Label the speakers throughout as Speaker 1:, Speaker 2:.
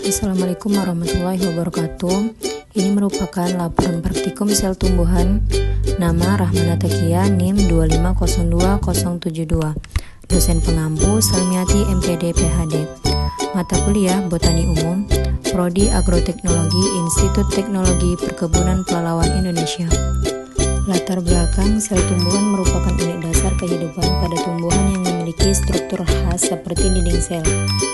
Speaker 1: Assalamualaikum warahmatullahi wabarakatuh. Ini merupakan laporan praktikum sel tumbuhan. Nama Rahmana Takia, NIM 2502072. Dosen pengampu Salmiati MPD PhD. Mata kuliah Botani Umum, Prodi Agroteknologi, Institut Teknologi Perkebunan Pelalawan Indonesia. Latar belakang sel tumbuhan merupakan unit dasar kehidupan pada tumbuhan yang memiliki struktur khas seperti dinding sel,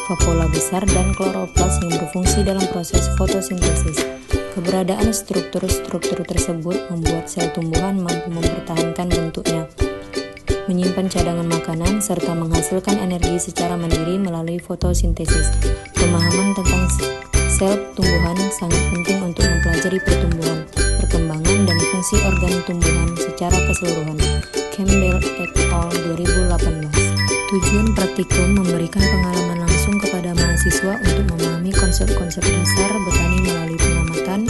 Speaker 1: vakuola besar, dan kloroplas yang berfungsi dalam proses fotosintesis. Keberadaan struktur-struktur tersebut membuat sel tumbuhan mampu mempertahankan bentuknya, menyimpan cadangan makanan, serta menghasilkan energi secara mandiri melalui fotosintesis. Pemahaman tentang sel tumbuhan sangat penting untuk mempelajari pertumbuhan, perkembangan, dan fungsi organ tumbuhan secara keseluruhan. Campbell et al. 2018. Tujuan praktikum memberikan pengalaman langsung kepada mahasiswa untuk memahami konsep-konsep dasar botani melalui pengamatan,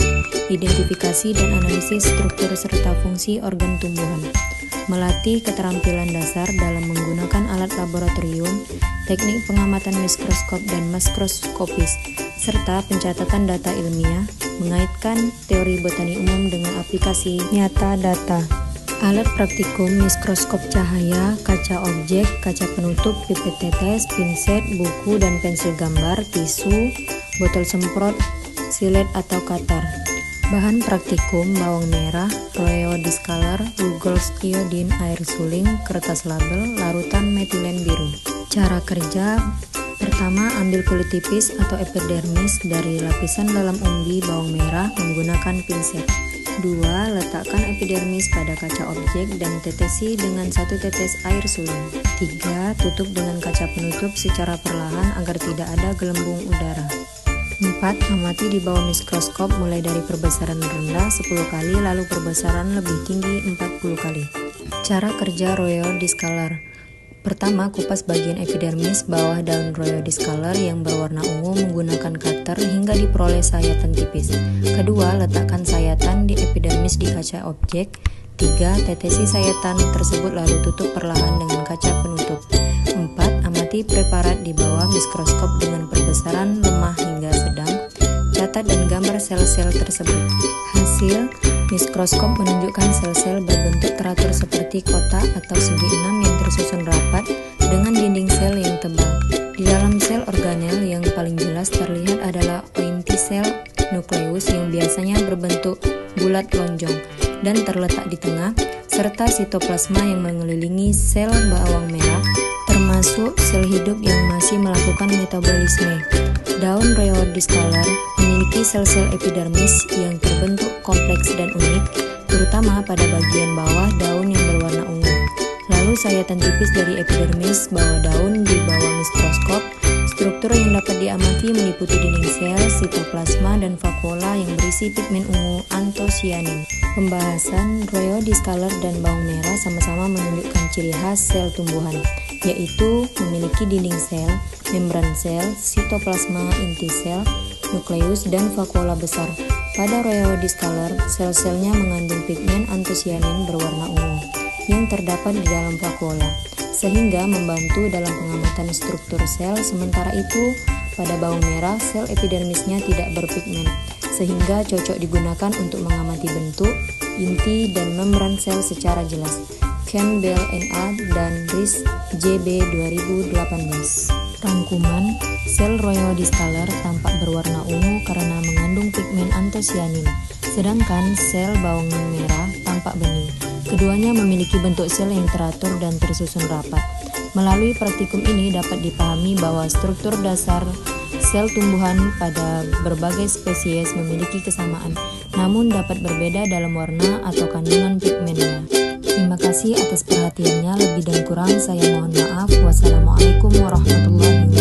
Speaker 1: identifikasi, dan analisis struktur serta fungsi organ tumbuhan. Melatih keterampilan dasar dalam menggunakan alat laboratorium, teknik pengamatan mikroskop dan makroskopis, serta pencatatan data ilmiah, mengaitkan teori botani umum dengan aplikasi nyata data. Alat praktikum mikroskop cahaya, kaca objek, kaca penutup, pipet tetes, pinset, buku dan pensil gambar, tisu, botol semprot, silet atau cutter. Bahan praktikum: bawang merah, roeo discolor, Lugol's iodine air suling, kertas label, larutan metilen biru. Cara kerja: pertama, ambil kulit tipis atau epidermis dari lapisan dalam umbi bawang merah menggunakan pinset. 2. Letakkan epidermis pada kaca objek dan tetesi dengan 1 tetes air suling. 3. Tutup dengan kaca penutup secara perlahan agar tidak ada gelembung udara. 4. Amati di bawah mikroskop mulai dari perbesaran rendah 10 kali lalu perbesaran lebih tinggi 40 kali. Cara kerja roeo discolor. Pertama, kupas bagian epidermis bawah daun roeo discolor yang berwarna ungu menggunakan cutter hingga diperoleh sayatan tipis. Kedua, letakkan sayatan di epidermis di kaca objek. 3. Tetesi sayatan tersebut lalu tutup perlahan dengan kaca penutup. 4. Amati preparat di bawah mikroskop dengan perbesaran lemah hingga sedang. Catat dan gambar sel-sel tersebut. Hasil mikroskop menunjukkan sel-sel berbentuk teratur seperti kotak atau segi enam yang tersusun rapat dengan dinding sel yang tebal. Di dalam sel organel yang paling jelas terlihat adalah ointisel nukleus yang biasanya berbentuk bulat lonjong dan terletak di tengah, serta sitoplasma yang mengelilingi sel bawang merah, termasuk sel hidup yang masih melakukan metabolisme. Daun roeo discolor memiliki sel-sel epidermis yang terbentuk kompleks dan unik, terutama pada bagian bawah daun yang berwarna ungu. Lalu sayatan tipis dari epidermis bawah daun di bawah mikroskop. Struktur yang dapat diamati meliputi dinding sel, sitoplasma, dan vakuola yang berisi pigmen ungu antosianin. Pembahasan: roeo discolor dan bawang merah sama-sama menunjukkan ciri khas sel tumbuhan, yaitu memiliki dinding sel, membran sel, sitoplasma, inti sel, nukleus, dan vakuola besar. Pada roeo discolor, sel-selnya mengandung pigmen antosianin berwarna ungu yang terdapat di dalam vakuola, sehingga membantu dalam pengamatan struktur sel. Sementara itu, pada bawang merah, sel epidermisnya tidak berpigmen, sehingga cocok digunakan untuk mengamati bentuk, inti, dan membran sel secara jelas. Campbell et al. Dan Rice JB 2018. Rangkuman: sel roeo discolor tampak berwarna ungu karena mengandung pigmen antosianin, sedangkan sel bawang merah tampak bening. Keduanya memiliki bentuk sel yang teratur dan tersusun rapat. Melalui praktikum ini dapat dipahami bahwa struktur dasar sel tumbuhan pada berbagai spesies memiliki kesamaan, namun dapat berbeda dalam warna atau kandungan pigmennya. Terima kasih atas perhatiannya. Lebih dan kurang saya mohon maaf. Wassalamualaikum warahmatullahi wabarakatuh.